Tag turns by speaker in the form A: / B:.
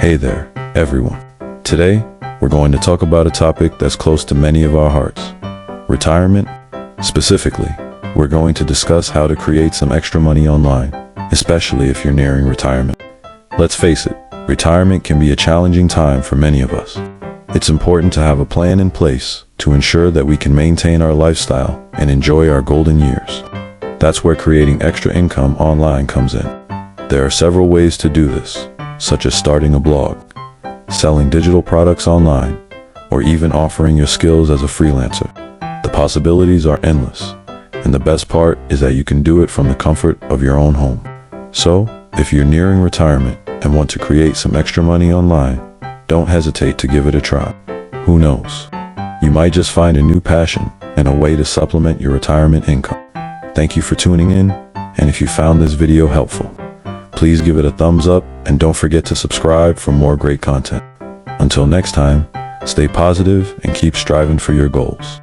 A: Hey there, everyone. Today, we're going to talk about a topic that's close to many of our hearts. Retirement. Specifically, we're going to discuss how to create some extra money online, especially if you're nearing retirement. Let's face it, retirement can be a challenging time for many of us. It's important to have a plan in place to ensure that we can maintain our lifestyle and enjoy our golden years. That's where creating extra income online comes in. There are several ways to do this, such as starting a blog, selling digital products online, or even offering your skills as a freelancer. The possibilities are endless, and the best part is that you can do it from the comfort of your own home. So, if you're nearing retirement and want to create some extra money online, don't hesitate to give it a try. Who knows? You might just find a new passion and a way to supplement your retirement income. Thank you for tuning in, and if you found this video helpful, please give it a thumbs up and don't forget to subscribe for more great content. Until next time, stay positive and keep striving for your goals.